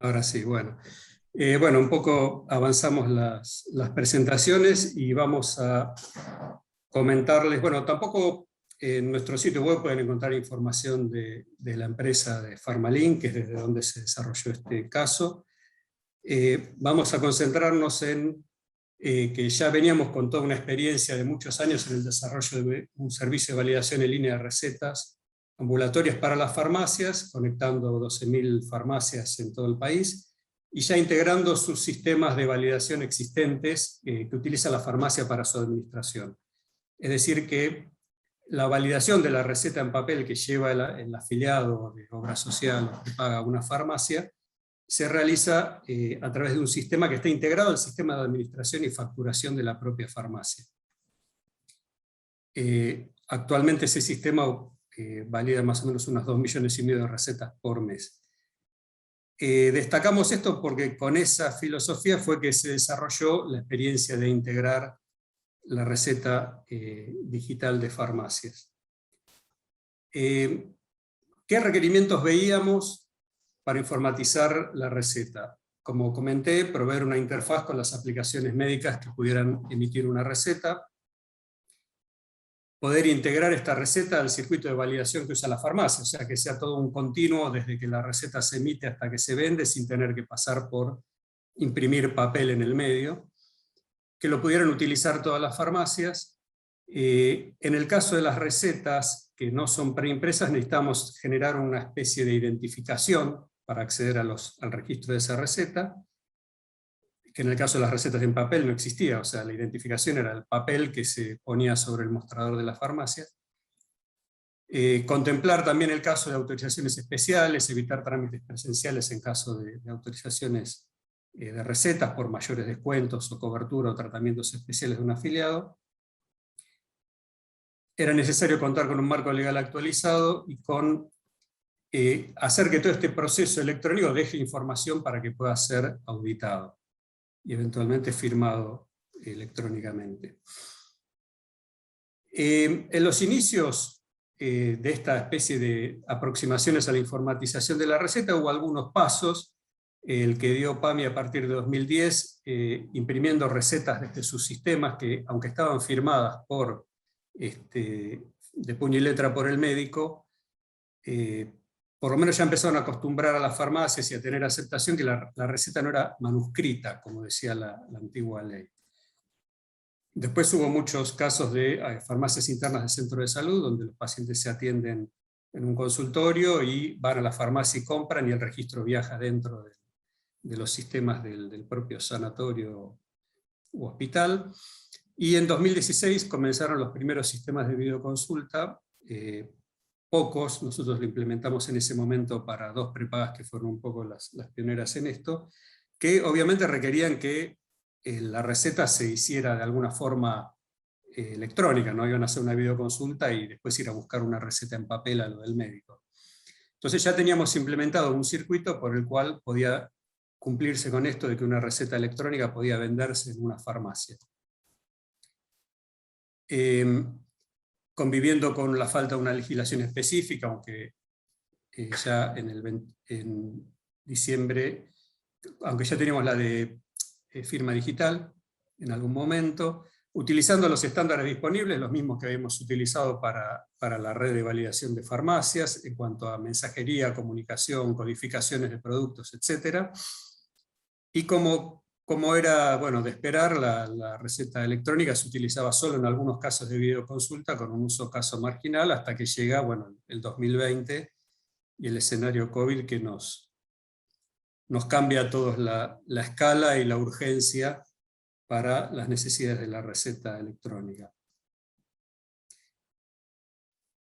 Ahora sí, bueno. Bueno, un poco avanzamos las presentaciones y vamos a comentarles, bueno, tampoco en nuestro sitio web pueden encontrar información de la empresa de Pharmalink, que es desde donde se desarrolló este caso. Vamos a concentrarnos en que ya veníamos con toda una experiencia de muchos años en el desarrollo de un servicio de validación en línea de recetas ambulatorias para las farmacias, conectando 12.000 farmacias en todo el país, y ya integrando sus sistemas de validación existentes que utiliza la farmacia para su administración. Es decir, que la validación de la receta en papel que lleva el afiliado de obra social o que paga una farmacia se realiza a través de un sistema que está integrado al sistema de administración y facturación de la propia farmacia. Actualmente ese sistema valida más o menos unos 2,5 millones de recetas por mes. Destacamos esto porque con esa filosofía fue que se desarrolló la experiencia de integrar la receta digital de farmacias. ¿Qué requerimientos veíamos para informatizar la receta? Como comenté, proveer una interfaz con las aplicaciones médicas que pudieran emitir una receta, poder integrar esta receta al circuito de validación que usa la farmacia, o sea, que sea todo un continuo desde que la receta se emite hasta que se vende, sin tener que pasar por imprimir papel en el medio, que lo pudieran utilizar todas las farmacias. En el caso de las recetas que no son preimpresas, necesitamos generar una especie de identificación para acceder al registro de esa receta, que en el caso de las recetas en papel no existía, o sea, la identificación era el papel que se ponía sobre el mostrador de la farmacia. Contemplar también el caso de autorizaciones especiales, evitar trámites presenciales en caso de autorizaciones de recetas por mayores descuentos o cobertura o tratamientos especiales de un afiliado. Era necesario contar con un marco legal actualizado y con hacer que todo este proceso electrónico deje información para que pueda ser auditado y eventualmente firmado electrónicamente. En los inicios de esta especie de aproximaciones a la informatización de la receta hubo algunos pasos, el que dio PAMI a partir de 2010, imprimiendo recetas desde sus sistemas que, aunque estaban firmadas de puño y letra por el médico, por lo menos ya empezaron a acostumbrar a las farmacias y a tener aceptación que la receta no era manuscrita, como decía la antigua ley. Después hubo muchos casos de farmacias internas del centro de salud, donde los pacientes se atienden en un consultorio y van a la farmacia y compran, y el registro viaja dentro de los sistemas del propio sanatorio u hospital. Y en 2016 comenzaron los primeros sistemas de videoconsulta, pocos, nosotros lo implementamos en ese momento para 2 prepagas que fueron un poco las pioneras en esto, que obviamente requerían que la receta se hiciera de alguna forma electrónica, no iban a hacer una videoconsulta y después ir a buscar una receta en papel a lo del médico. Entonces ya teníamos implementado un circuito por el cual podía cumplirse con esto de que una receta electrónica podía venderse en una farmacia. Conviviendo con la falta de una legislación específica, aunque ya en diciembre, aunque ya teníamos la de firma digital en algún momento, utilizando los estándares disponibles, los mismos que habíamos utilizado para la red de validación de farmacias, en cuanto a mensajería, comunicación, codificaciones de productos, etc. Y como era de esperar, la receta electrónica se utilizaba solo en algunos casos de videoconsulta, con un uso caso marginal, hasta que llega el 2020 y el escenario COVID que nos cambia a todos la escala y la urgencia para las necesidades de la receta electrónica.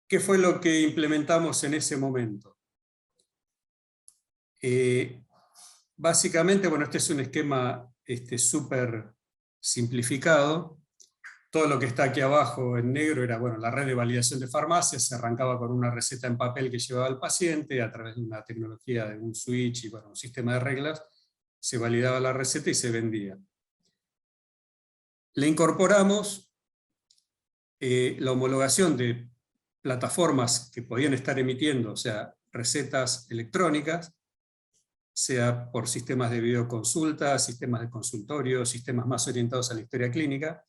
¿Qué fue lo que implementamos en ese momento? Básicamente, este es un esquema súper simplificado. Todo lo que está aquí abajo en negro era la red de validación de farmacias. Se arrancaba con una receta en papel que llevaba al paciente, a través de una tecnología de un switch y un sistema de reglas, se validaba la receta y se vendía. Le incorporamos la homologación de plataformas que podían estar emitiendo, o sea, recetas electrónicas, sea por sistemas de videoconsulta, sistemas de consultorio, sistemas más orientados a la historia clínica,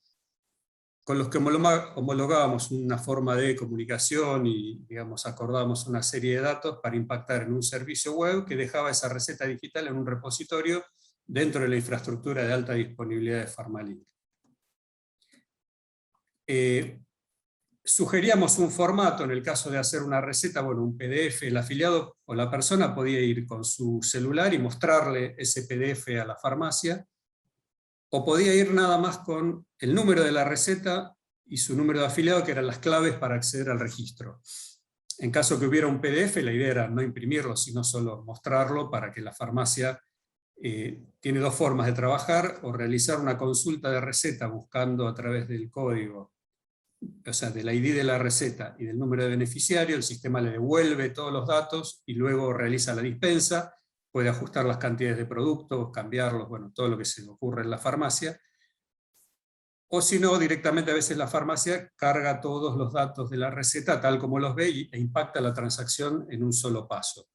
con los que homologábamos una forma de comunicación y, digamos, acordábamos una serie de datos para impactar en un servicio web que dejaba esa receta digital en un repositorio dentro de la infraestructura de alta disponibilidad de Pharmalink. Sugeríamos un formato en el caso de hacer una receta, bueno, un PDF, el afiliado o la persona podía ir con su celular y mostrarle ese PDF a la farmacia, o podía ir nada más con el número de la receta y su número de afiliado, que eran las claves para acceder al registro. En caso que hubiera un PDF, la idea era no imprimirlo, sino solo mostrarlo para que la farmacia tiene dos formas de trabajar: o realizar una consulta de receta buscando a través del código, o sea, del ID de la receta y del número de beneficiario, el sistema le devuelve todos los datos y luego realiza la dispensa, puede ajustar las cantidades de productos, cambiarlos, bueno, todo lo que se le ocurre en la farmacia. O si no, directamente a veces la farmacia carga todos los datos de la receta tal como los ve e impacta la transacción en un solo paso.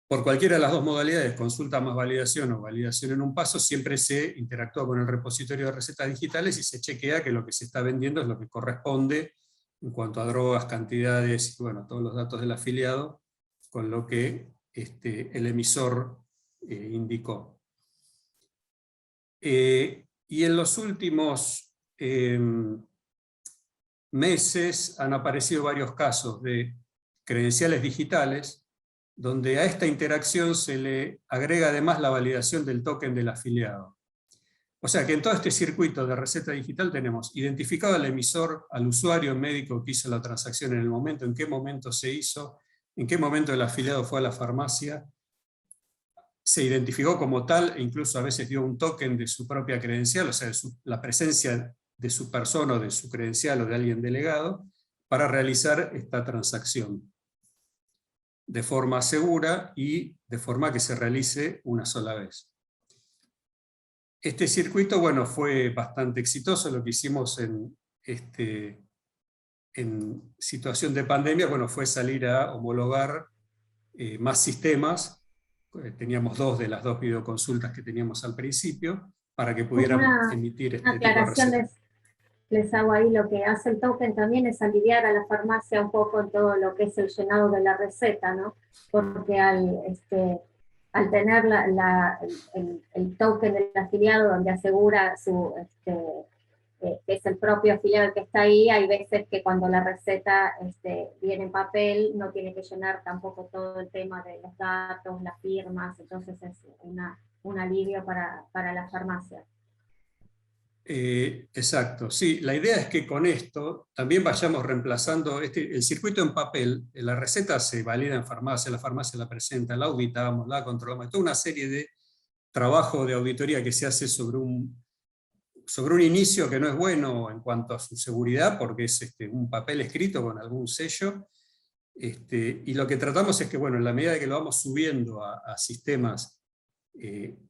Por cualquiera de las dos modalidades, consulta más validación o validación en un paso, siempre se interactúa con el repositorio de recetas digitales y se chequea que lo que se está vendiendo es lo que corresponde en cuanto a drogas, cantidades y, bueno, todos los datos del afiliado con lo que el emisor indicó. Y en los últimos meses han aparecido varios casos de credenciales digitales donde a esta interacción se le agrega además la validación del token del afiliado. O sea que en todo este circuito de receta digital tenemos identificado al emisor, al usuario médico que hizo la transacción en el momento, en qué momento se hizo, en qué momento el afiliado fue a la farmacia, se identificó como tal e incluso a veces dio un token de su propia credencial, o sea, la presencia de su persona o de su credencial o de alguien delegado, para realizar esta transacción de forma segura y de forma que se realice una sola vez. Este circuito, bueno, fue bastante exitoso. Lo que hicimos en situación de pandemia, bueno, fue salir a homologar más sistemas. Teníamos dos de las dos videoconsultas que teníamos al principio, para que pudieran emitir este tipo de recetas. Les hago ahí, lo que hace el token también es aliviar a la farmacia un poco en todo lo que es el llenado de la receta, ¿no? Porque al tener el token del afiliado donde asegura que es el propio afiliado el que está ahí, hay veces que cuando la receta viene en papel no tiene que llenar tampoco todo el tema de los datos, las firmas, entonces es un alivio para la farmacia. Exacto, sí, la idea es que con esto también vayamos reemplazando el circuito en papel. La receta se valida en farmacia, la farmacia la presenta, la auditamos, la controlamos, toda una serie de trabajo de auditoría que se hace sobre un inicio que no es bueno en cuanto a su seguridad, porque es un papel escrito con algún sello, y lo que tratamos es que, bueno, en la medida de que lo vamos subiendo a sistemas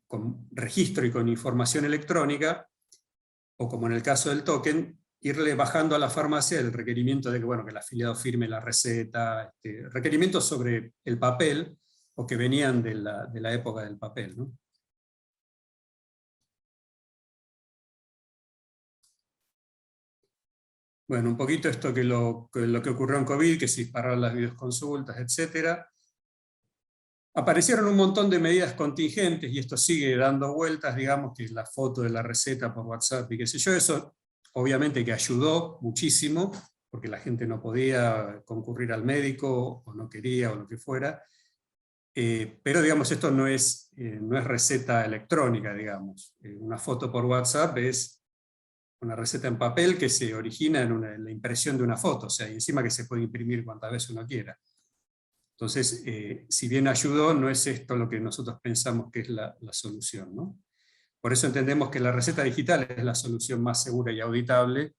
con registro y con información electrónica, o como en el caso del token, irle bajando a la farmacia el requerimiento de que, bueno, que el afiliado firme la receta, requerimientos sobre el papel, o que venían de la época del papel, ¿no? Bueno, un poquito esto lo que ocurrió en COVID, que se dispararon las videoconsultas, etc. Aparecieron un montón de medidas contingentes, y esto sigue dando vueltas, digamos, que es la foto de la receta por WhatsApp y qué sé yo. Eso obviamente que ayudó muchísimo, porque la gente no podía concurrir al médico, o no quería, o lo que fuera. Pero digamos, esto no es receta electrónica, digamos. Una foto por WhatsApp es una receta en papel que se origina en la impresión de una foto, o sea, y encima que se puede imprimir cuantas veces uno quiera. Entonces, si bien ayudó, no es esto lo que nosotros pensamos que es la solución, ¿no? Por eso entendemos que la receta digital es la solución más segura y auditable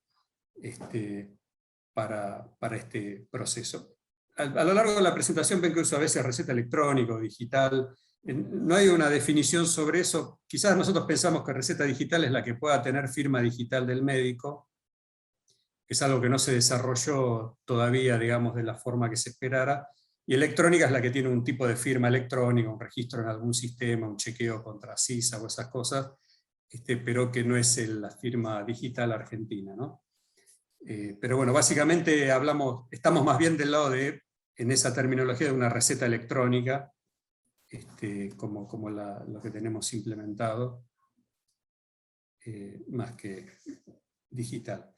para este proceso. A lo largo de la presentación ven que uso a veces receta electrónica o digital. No hay una definición sobre eso. Quizás nosotros pensamos que receta digital es la que pueda tener firma digital del médico, que es algo que no se desarrolló todavía, digamos, de la forma que se esperara. y electrónica es la que tiene un tipo de firma electrónica, un registro en algún sistema, un chequeo contra CISA o esas cosas, pero que no es la firma digital argentina, ¿no? Pero bueno, básicamente estamos más bien del lado de, en esa terminología, de una receta electrónica, como lo que tenemos implementado, más que digital.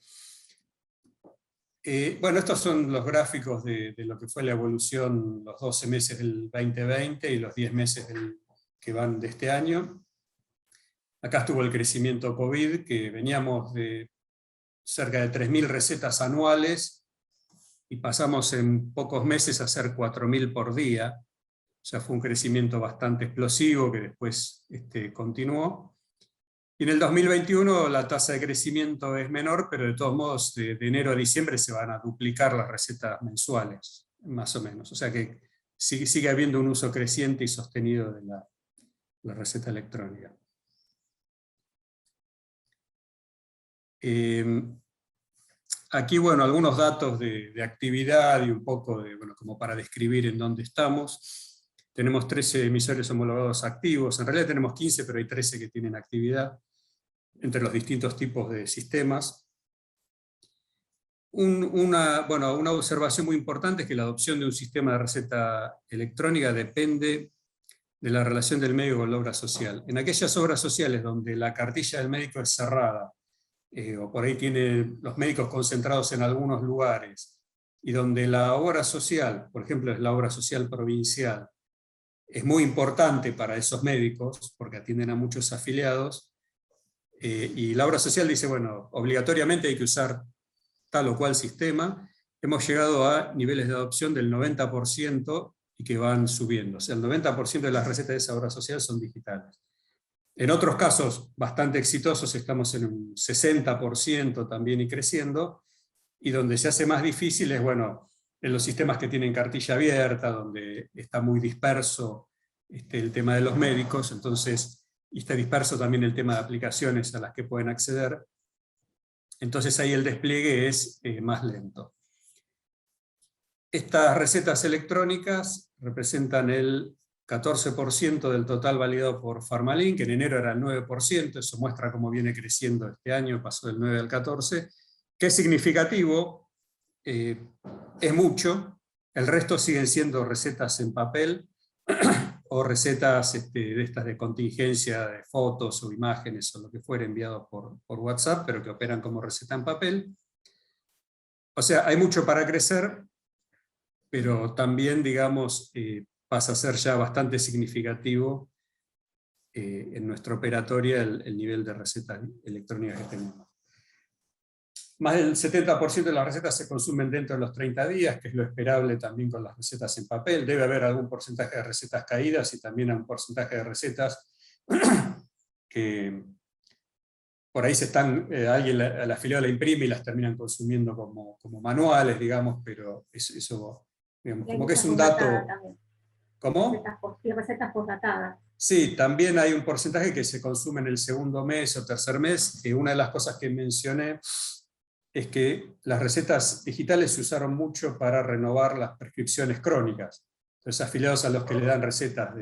Bueno, estos son los gráficos de lo que fue la evolución los 12 meses del 2020 y los 10 meses que van de este año. Acá estuvo el crecimiento COVID, que veníamos de cerca de 3.000 recetas anuales, y pasamos en pocos meses a hacer 4.000 por día. O sea, fue un crecimiento bastante explosivo que después continuó. Y en el 2021 la tasa de crecimiento es menor, pero de todos modos de enero a diciembre se van a duplicar las recetas mensuales, más o menos. O sea que sigue habiendo un uso creciente y sostenido de la receta electrónica. Aquí, bueno, algunos datos de actividad y un poco como para describir en dónde estamos. Tenemos 13 emisores homologados activos, en realidad tenemos 15, pero hay 13 que tienen actividad entre los distintos tipos de sistemas. Una observación muy importante es que la adopción de un sistema de receta electrónica depende de la relación del médico con la obra social. En aquellas obras sociales donde la cartilla del médico es cerrada, o por ahí tiene los médicos concentrados en algunos lugares, y donde la obra social, por ejemplo es la obra social provincial, es muy importante para esos médicos, porque atienden a muchos afiliados, y la obra social dice, bueno, obligatoriamente hay que usar tal o cual sistema, hemos llegado a niveles de adopción del 90% y que van subiendo. O sea, el 90% de las recetas de esa obra social son digitales. En otros casos bastante exitosos estamos en un 60% también y creciendo, y donde se hace más difícil es, bueno, en los sistemas que tienen cartilla abierta, donde está muy disperso el tema de los médicos, entonces, y está disperso también el tema de aplicaciones a las que pueden acceder, entonces ahí el despliegue es más lento. Estas recetas electrónicas representan el 14% del total validado por Pharmalink, que en enero era el 9%, eso muestra cómo viene creciendo este año, pasó del 9 al 14%, que es significativo, es mucho, el resto siguen siendo recetas en papel, o recetas de estas de contingencia, de fotos o imágenes, o lo que fuera enviados por WhatsApp, pero que operan como receta en papel. O sea, hay mucho para crecer, pero también, digamos, pasa a ser ya bastante significativo en nuestra operatoria el nivel de recetas electrónicas que tenemos. Más del 70% de las recetas se consumen dentro de los 30 días, que es lo esperable también con las recetas en papel. Debe haber algún porcentaje de recetas caídas y también un porcentaje de recetas que por ahí alguien al afiliado la imprime y las terminan consumiendo como manuales, digamos, pero eso digamos, como que es un dato. ¿Cómo? Recetas postdatadas. Sí, también hay un porcentaje que se consume en el segundo mes o tercer mes. Una de las cosas que mencioné es que las recetas digitales se usaron mucho para renovar las prescripciones crónicas. Entonces, afiliados a los que le dan recetas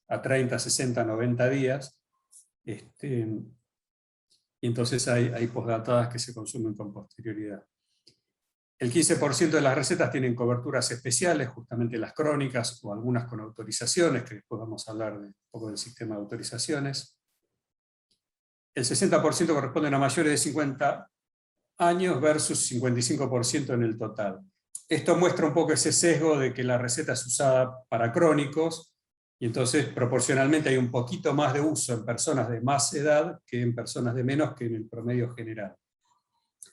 a 30, 60, 90 días, y entonces hay postdatadas que se consumen con posterioridad. El 15% de las recetas tienen coberturas especiales, justamente las crónicas, o algunas con autorizaciones, que después vamos a hablar un poco del sistema de autorizaciones. El 60% corresponden a mayores de 50 años versus 55% en el total. Esto muestra un poco ese sesgo de que la receta es usada para crónicos, y entonces proporcionalmente hay un poquito más de uso en personas de más edad que en personas de menos, que en el promedio general.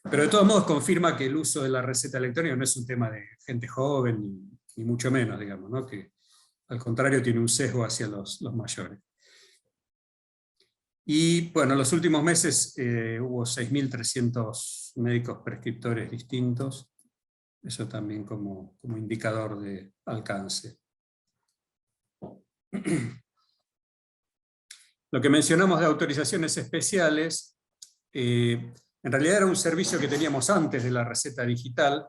Pero de todos modos confirma que el uso de la receta electrónica no es un tema de gente joven, ni mucho menos, digamos, ¿no? Que al contrario tiene un sesgo hacia los mayores. Y bueno, en los últimos meses hubo 6.300 médicos prescriptores distintos, eso también como indicador de alcance. Lo que mencionamos de autorizaciones especiales, en realidad era un servicio que teníamos antes de la receta digital,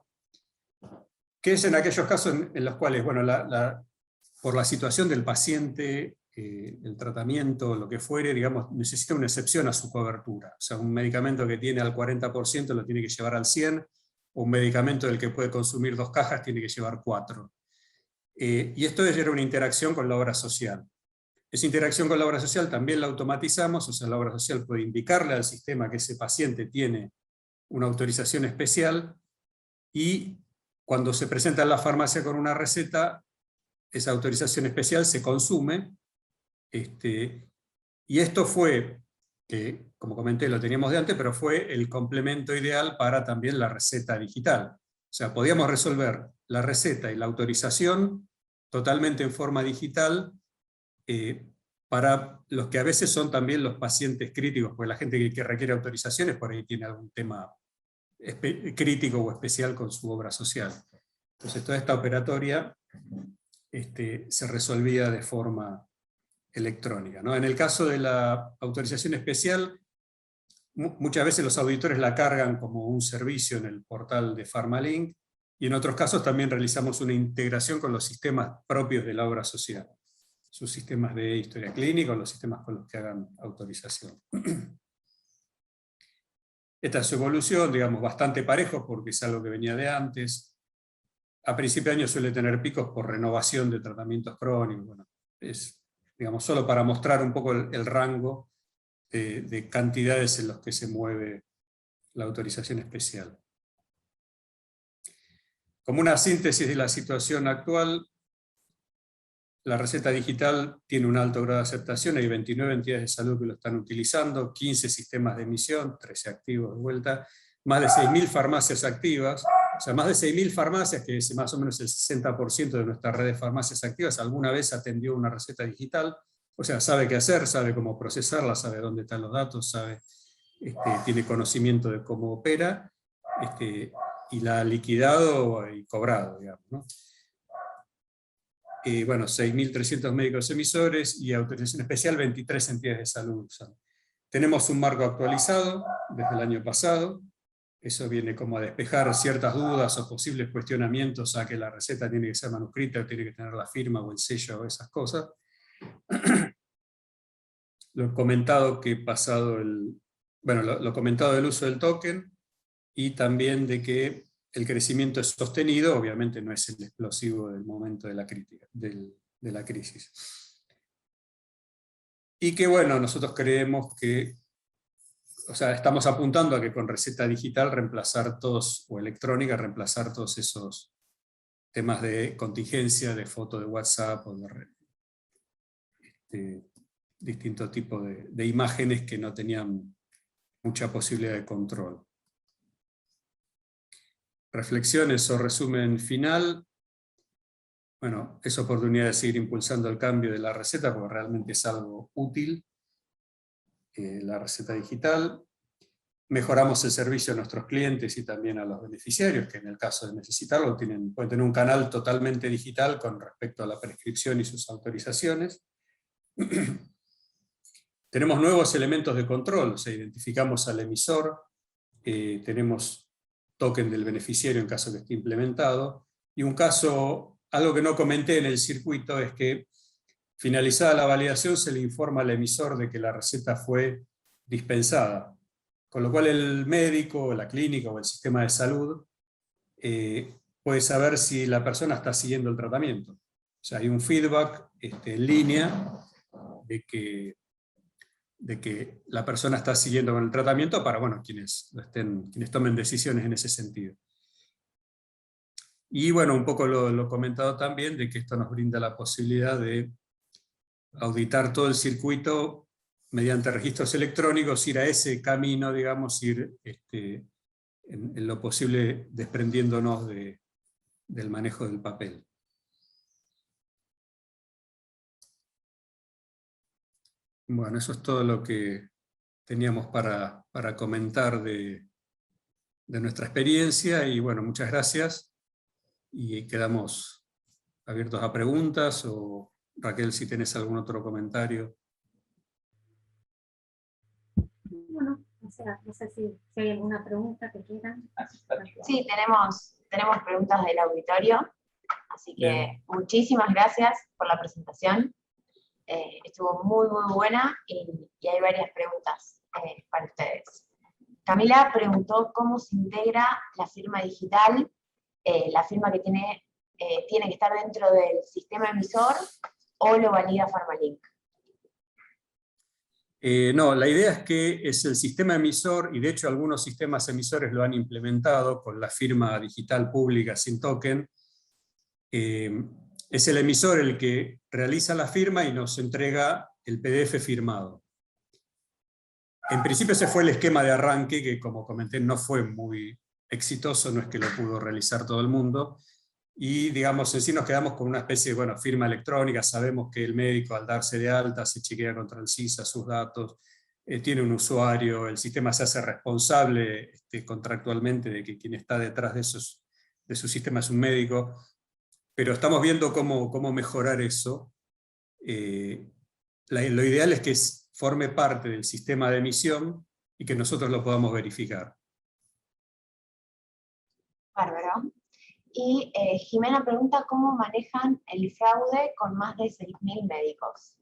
que es en aquellos casos en los cuales, bueno, por la situación del paciente, el tratamiento, lo que fuere, digamos, necesita una excepción a su cobertura. O sea, un medicamento que tiene al 40% lo tiene que llevar al 100%, o un medicamento del que puede consumir 2 cajas tiene que llevar 4. Y esto era una interacción con la obra social. Esa interacción con la obra social también la automatizamos, o sea, la obra social puede indicarle al sistema que ese paciente tiene una autorización especial, y cuando se presenta en la farmacia con una receta, esa autorización especial se consume, y esto fue, que como comenté lo teníamos de antes, pero fue el complemento ideal para también la receta digital. O sea, podíamos resolver la receta y la autorización totalmente en forma digital, para los que a veces son también los pacientes críticos, porque la gente que requiere autorizaciones por ahí tiene algún tema crítico o especial con su obra social. Entonces toda esta operatoria se resolvía de forma electrónica, ¿no? En el caso de la autorización especial, muchas veces los auditores la cargan como un servicio en el portal de PharmaLink, y en otros casos también realizamos una integración con los sistemas propios de la obra social, sus sistemas de historia clínica o los sistemas con los que hagan autorización. Esta es su evolución, digamos, bastante parejo, porque es algo que venía de antes. A principio de año suele tener picos por renovación de tratamientos crónicos. Bueno, es, digamos, solo para mostrar un poco el rango de cantidades en los que se mueve la autorización especial. Como una síntesis de la situación actual, la receta digital tiene un alto grado de aceptación, hay 29 entidades de salud que lo están utilizando, 15 sistemas de emisión, 13 activos de vuelta, más de 6.000 farmacias activas, o sea, más de 6.000 farmacias, que es más o menos el 60% de nuestra red de farmacias activas, alguna vez atendió una receta digital, o sea, sabe qué hacer, sabe cómo procesarla, sabe dónde están los datos, sabe, tiene conocimiento de cómo opera, y la ha liquidado y cobrado, digamos, ¿no? Bueno, 6.300 médicos emisores y autorización especial 23 entidades de salud. Tenemos un marco actualizado desde el año pasado, eso viene como a despejar ciertas dudas o posibles cuestionamientos a que la receta tiene que ser manuscrita, o tiene que tener la firma o el sello o esas cosas. Lo he comentado que pasado lo comentado del uso del token, y también de que el crecimiento es sostenido, obviamente no es el explosivo del momento de la crisis. Y que bueno, nosotros creemos que, o sea, estamos apuntando a que con receta digital reemplazar todos, o electrónica, reemplazar todos esos temas de contingencia, de foto de WhatsApp, o de distintos tipos de imágenes que no tenían mucha posibilidad de control. Reflexiones o resumen final. Bueno, es oportunidad de seguir impulsando el cambio de la receta, porque realmente es algo útil, la receta digital. Mejoramos el servicio a nuestros clientes y también a los beneficiarios, que en el caso de necesitarlo pueden tener un canal totalmente digital con respecto a la prescripción y sus autorizaciones. Tenemos nuevos elementos de control, o sea, identificamos al emisor, tenemos token del beneficiario en caso que esté implementado, y un caso, algo que no comenté en el circuito, es que finalizada la validación se le informa al emisor de que la receta fue dispensada, con lo cual el médico, la clínica o el sistema de salud puede saber si la persona está siguiendo el tratamiento. O sea, hay un feedback en línea de que la persona está siguiendo con el tratamiento para, bueno, quienes tomen decisiones en ese sentido. Y bueno, un poco lo comentado también, de que esto nos brinda la posibilidad de auditar todo el circuito mediante registros electrónicos, ir a ese camino, digamos, ir en lo posible desprendiéndonos del manejo del papel. Bueno, eso es todo lo que teníamos para comentar de nuestra experiencia, y bueno, muchas gracias, y quedamos abiertos a preguntas, o Raquel, si tenés algún otro comentario. Bueno, sea, no sé si hay alguna pregunta que quieran. Sí, tenemos preguntas del auditorio, así que Bien. muchísimas gracias por la presentación. Estuvo muy, muy buena y hay varias preguntas para ustedes. Camila preguntó cómo se integra la firma digital, la firma que tiene que estar dentro del sistema emisor o lo valida Pharmalink. No, la idea es que es el sistema emisor, y de hecho algunos sistemas emisores lo han implementado con la firma digital pública sin token. Es el emisor el que realiza la firma y nos entrega el PDF firmado. En principio ese fue el esquema de arranque, que como comenté no fue muy exitoso, no es que lo pudo realizar todo el mundo, y digamos, en sí nos quedamos con una especie de firma electrónica. Sabemos que el médico al darse de alta se chequea contra el CISA sus datos, tiene un usuario, el sistema se hace responsable contractualmente de que quien está detrás de su sistema es un médico, pero estamos viendo cómo mejorar eso. Lo ideal es que forme parte del sistema de emisión y que nosotros lo podamos verificar. Bárbaro. Y Jimena pregunta cómo manejan el fraude con más de 6.000 médicos.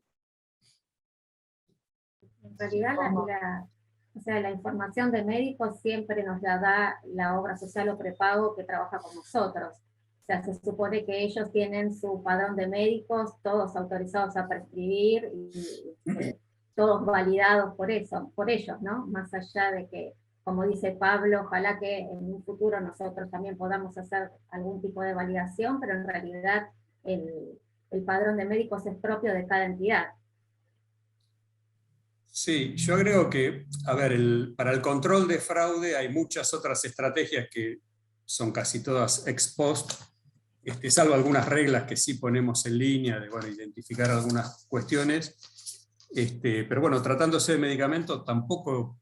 En realidad, la información de médicos siempre nos la da la obra social o prepago que trabaja con nosotros. O sea, se supone que ellos tienen su padrón de médicos, todos autorizados a prescribir y todos validados por ellos, ¿no? Más allá de que, como dice Pablo, ojalá que en un futuro nosotros también podamos hacer algún tipo de validación, pero en realidad el padrón de médicos es propio de cada entidad. Sí, yo agrego que, a ver, para el control de fraude hay muchas otras estrategias que son casi todas ex post, salvo algunas reglas que sí ponemos en línea, de identificar algunas cuestiones, pero bueno, tratándose de medicamentos, tampoco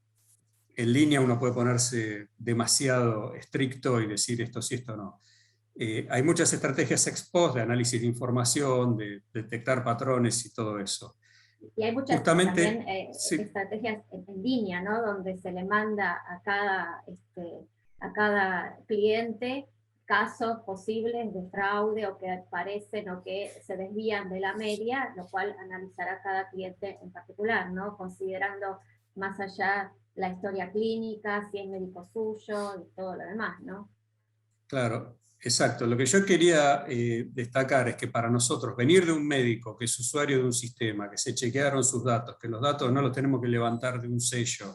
en línea uno puede ponerse demasiado estricto y decir esto sí, esto no. Hay muchas estrategias ex post de análisis de información, de detectar patrones y todo eso. Y hay muchas justamente, también sí. estrategias en línea, ¿no? Donde se le manda a cada cliente casos posibles de fraude o que parecen o que se desvían de la media, lo cual analizará cada cliente en particular, ¿no? Considerando más allá la historia clínica, si es médico suyo y todo lo demás, ¿no? Claro, exacto. Lo que yo quería destacar es que para nosotros venir de un médico que es usuario de un sistema, que se chequearon sus datos, que los datos no los tenemos que levantar de un sello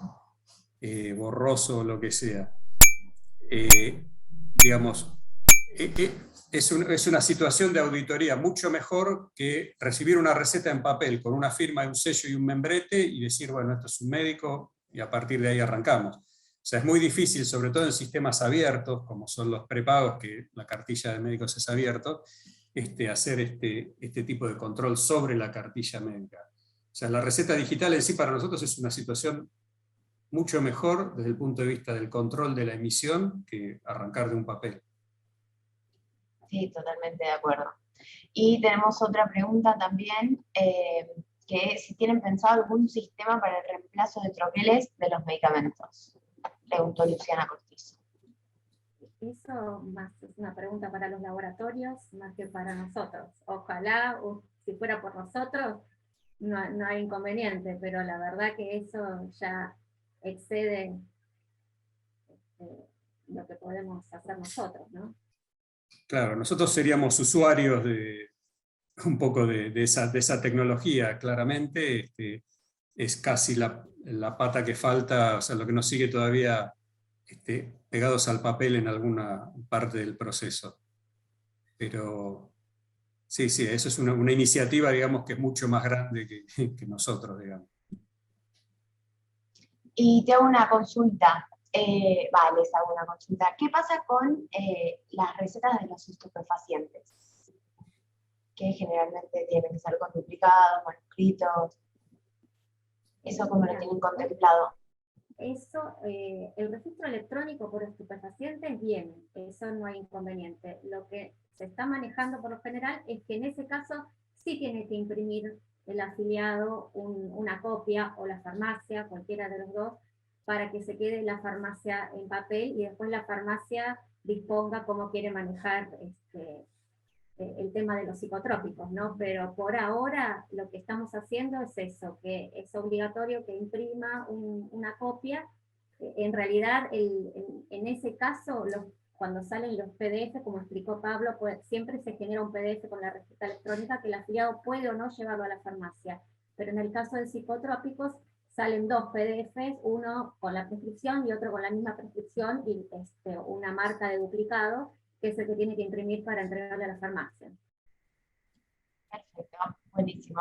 borroso o lo que sea, digamos, es una situación de auditoría mucho mejor que recibir una receta en papel con una firma, un sello y un membrete y decir, bueno, esto es un médico y a partir de ahí arrancamos. O sea, es muy difícil, sobre todo en sistemas abiertos, como son los prepagos, que la cartilla de médicos es abierto, hacer este tipo de control sobre la cartilla médica. O sea, la receta digital en sí para nosotros es una situación mucho mejor desde el punto de vista del control de la emisión que arrancar de un papel. Sí, totalmente de acuerdo. Y tenemos otra pregunta también, que si tienen pensado algún sistema para el reemplazo de troqueles de los medicamentos. Preguntó Luciana Cortizo. Eso más es una pregunta para los laboratorios más que para nosotros. Ojalá, si fuera por nosotros, no hay inconveniente, pero la verdad que eso ya excede lo que podemos hacer nosotros, ¿no? Claro, nosotros seríamos usuarios un poco de esa tecnología, claramente. Es casi la pata que falta, o sea, lo que nos sigue todavía pegados al papel en alguna parte del proceso. Pero sí, eso es una iniciativa, digamos, que es mucho más grande que nosotros, digamos. Y te hago una consulta. Les hago una consulta. ¿Qué pasa con las recetas de los estupefacientes? Que generalmente tienen que ser con duplicados, manuscritos. ¿Eso cómo lo tienen contemplado? Eso, el registro electrónico por estupefacientes, bien, eso no hay inconveniente. Lo que se está manejando por lo general es que en ese caso sí tiene que imprimir el afiliado una copia, o la farmacia, cualquiera de los dos, para que se quede la farmacia en papel y después la farmacia disponga cómo quiere manejar el tema de los psicotrópicos, ¿no? Pero por ahora lo que estamos haciendo es eso, que es obligatorio que imprima una copia. En realidad, en ese caso, cuando salen los PDF, como explicó Pablo, pues siempre se genera un PDF con la receta electrónica que el afiliado puede o no llevarlo a la farmacia. Pero en el caso de psicotrópicos, salen 2 PDFs, uno con la prescripción y otro con la misma prescripción y una marca de duplicado, que es el que tiene que imprimir para entregarle a la farmacia. Perfecto, buenísimo.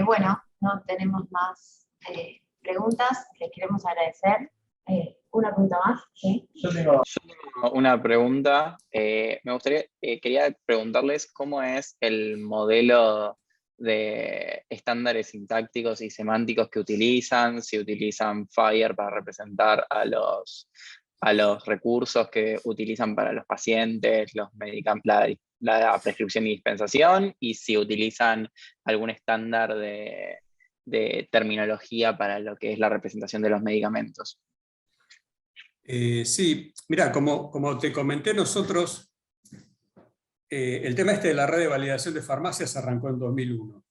Bueno, no tenemos más preguntas, les queremos agradecer. ¿Una pregunta más? ¿Sí? Yo tengo una pregunta. Quería preguntarles cómo es el modelo de estándares sintácticos y semánticos que utilizan, si utilizan FHIR para representar a los recursos que utilizan para los pacientes, los medicamentos, la prescripción y dispensación, y si utilizan algún estándar de terminología para lo que es la representación de los medicamentos. Sí, mira, como te comenté, nosotros, el tema de la red de validación de farmacias arrancó en 2001.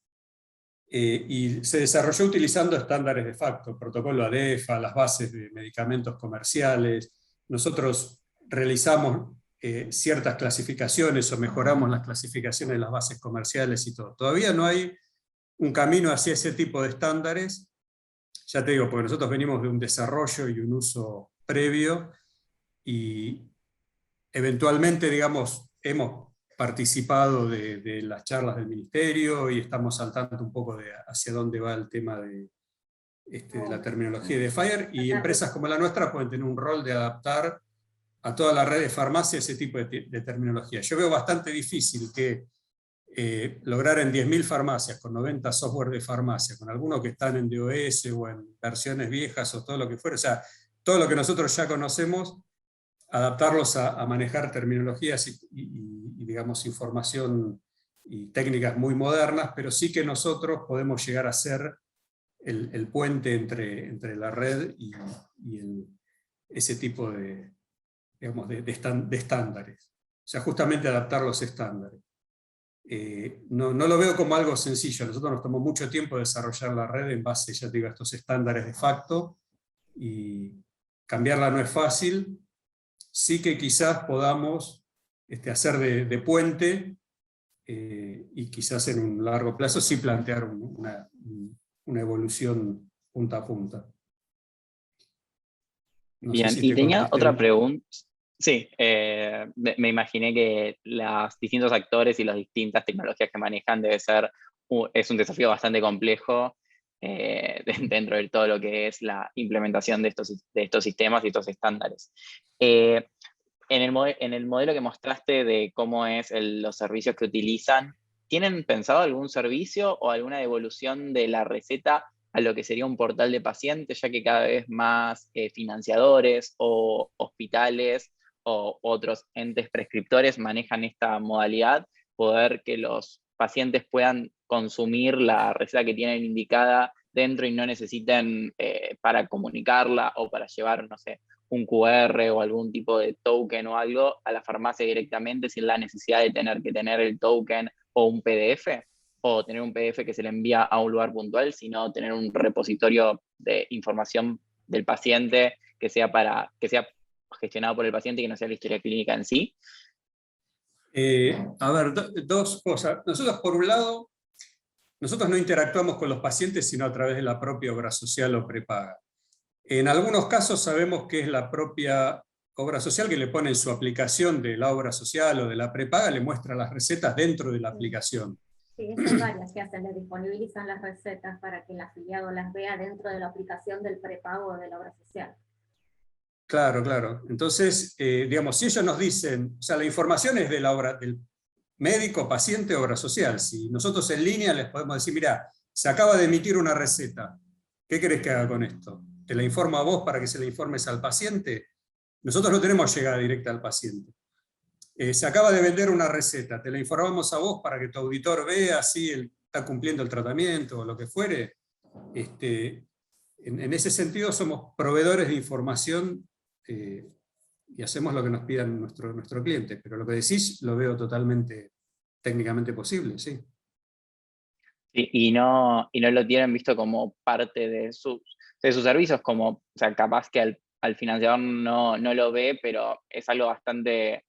Y se desarrolló utilizando estándares de facto, protocolo ADEFA, las bases de medicamentos comerciales. Nosotros realizamos ciertas clasificaciones o mejoramos las clasificaciones de las bases comerciales y todo. Todavía no hay un camino hacia ese tipo de estándares, ya te digo, porque nosotros venimos de un desarrollo y un uso previo, y eventualmente, digamos, hemos participado de las charlas del Ministerio y estamos al tanto un poco de hacia dónde va el tema de la terminología de FHIR, y empresas como la nuestra pueden tener un rol de adaptar a toda la red de farmacia ese tipo de terminología. Yo veo bastante difícil que lograr en 10.000 farmacias, con 90 software de farmacia, con algunos que están en DOS o en versiones viejas o todo lo que fuera, o sea, todo lo que nosotros ya conocemos, adaptarlos a manejar terminologías y digamos, información y técnicas muy modernas, pero sí que nosotros podemos llegar a ser el puente entre la red y ese tipo digamos, de estándares. O sea, justamente adaptar los estándares. No lo veo como algo sencillo. Nosotros nos tomó mucho tiempo desarrollar la red en base, ya te digo, a estos estándares de facto, y cambiarla no es fácil. Sí que quizás podamos hacer de puente, y quizás en un largo plazo sí plantear una evolución punta a punta. No Bien, sé si y te tenía contesté. otra pregunta. Sí, me imaginé que los distintos actores y las distintas tecnologías que manejan es un desafío bastante complejo dentro de todo lo que es la implementación de estos sistemas y estos estándares. En el modelo que mostraste de cómo es los servicios que utilizan, ¿tienen pensado algún servicio o alguna devolución de la receta a lo que sería un portal de pacientes, ya que cada vez más financiadores o hospitales o otros entes prescriptores manejan esta modalidad, poder que los pacientes puedan consumir la receta que tienen indicada dentro y no necesiten para comunicarla o para llevar, no sé, un QR o algún tipo de token o algo a la farmacia directamente sin la necesidad de tener que tener el token o un PDF, o tener un PDF que se le envía a un lugar puntual, sino tener un repositorio de información del paciente que sea gestionado por el paciente y que no sea la historia clínica en sí. A ver, dos cosas. Nosotros, por un lado, nosotros no interactuamos con los pacientes sino a través de la propia obra social o prepaga. En algunos casos sabemos que es la propia obra social que le pone en su aplicación de la obra social o de la prepaga, le muestra las recetas dentro de la aplicación. Sí, hay varias que hacen, le disponibilizan las recetas para que el afiliado las vea dentro de la aplicación del prepago o de la obra social. Claro, claro. Entonces, digamos, si ellos nos dicen, o sea, la información es de la obra del médico, paciente, obra social. Si nosotros en línea les podemos decir, mira, se acaba de emitir una receta, ¿qué querés que haga con esto? ¿Te la informo a vos para que se la informes al paciente? Nosotros no tenemos llegada directa al paciente. Se acaba de vender una receta, te la informamos a vos para que tu auditor vea si él está cumpliendo el tratamiento o lo que fuere. en ese sentido somos proveedores de información y hacemos lo que nos pidan nuestro cliente, pero lo que decís lo veo totalmente técnicamente posible, sí. Y no lo tienen visto como parte de sus servicios, como, o sea, capaz que al financiador no lo ve, pero es algo bastante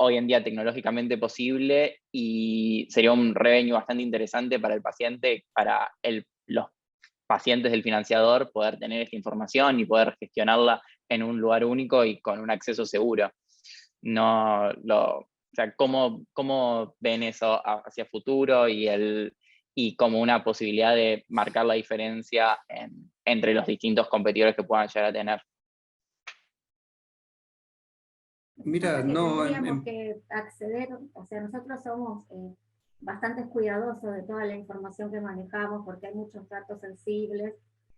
hoy en día tecnológicamente posible y sería un revenue bastante interesante para el paciente, para los pacientes del financiador, poder tener esta información y poder gestionarla en un lugar único y con un acceso seguro. O sea, ¿cómo ven eso hacia futuro y como una posibilidad de marcar la diferencia entre los distintos competidores que puedan llegar a tener? Mira, no, tendríamos que acceder, o sea, nosotros somos bastante cuidadosos de toda la información que manejamos porque hay muchos datos sensibles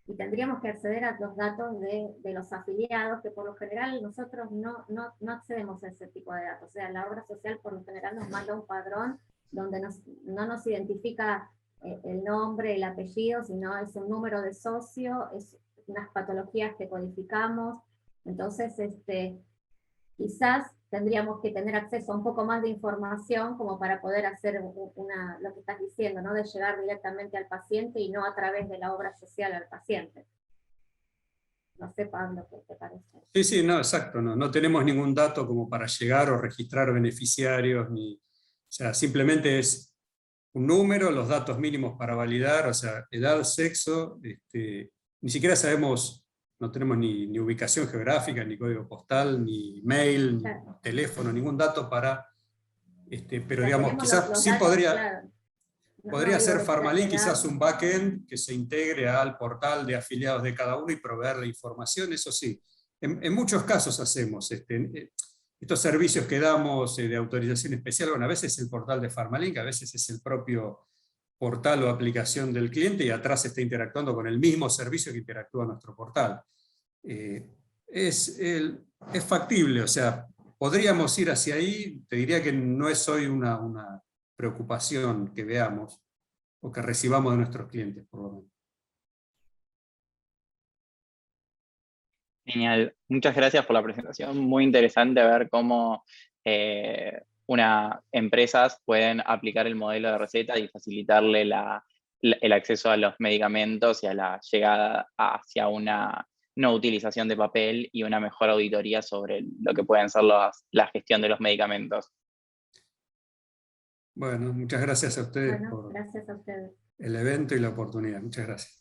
y tendríamos que acceder a los datos de los afiliados, que por lo general nosotros no accedemos a ese tipo de datos. O sea, la obra social por lo general nos manda un padrón donde no nos identifica el nombre, el apellido, sino es un número de socio, es unas patologías que codificamos. Entonces, quizás tendríamos que tener acceso a un poco más de información como para poder hacer lo que estás diciendo, ¿no? De llegar directamente al paciente y no a través de la obra social al paciente. No sé, Pablo, ¿qué te parece? Sí, no, exacto. No tenemos ningún dato como para llegar o registrar beneficiarios, o sea, simplemente es un número, los datos mínimos para validar, o sea, edad, sexo, ni siquiera sabemos, no tenemos ni ubicación geográfica, ni código postal, ni mail, ni teléfono, ningún dato para, pero digamos, quizás sí podría... Claro. Podría ser Pharmalink quizás un backend que se integre al portal de afiliados de cada uno y proveer la información, eso sí. En muchos casos hacemos estos servicios que damos de autorización especial, bueno, a veces es el portal de Pharmalink, a veces es el propio portal o aplicación del cliente y atrás está interactuando con el mismo servicio que interactúa nuestro portal. Es factible, o sea, podríamos ir hacia ahí, te diría que no es hoy una preocupación que veamos o que recibamos de nuestros clientes, por lo menos. Genial. Muchas gracias por la presentación. Muy interesante ver cómo empresas pueden aplicar el modelo de receta y facilitarle el acceso a los medicamentos y a la llegada hacia una no utilización de papel y una mejor auditoría sobre lo que pueden ser la gestión de los medicamentos. Bueno, muchas gracias a ustedes por gracias a ustedes. el evento y la oportunidad. Muchas gracias.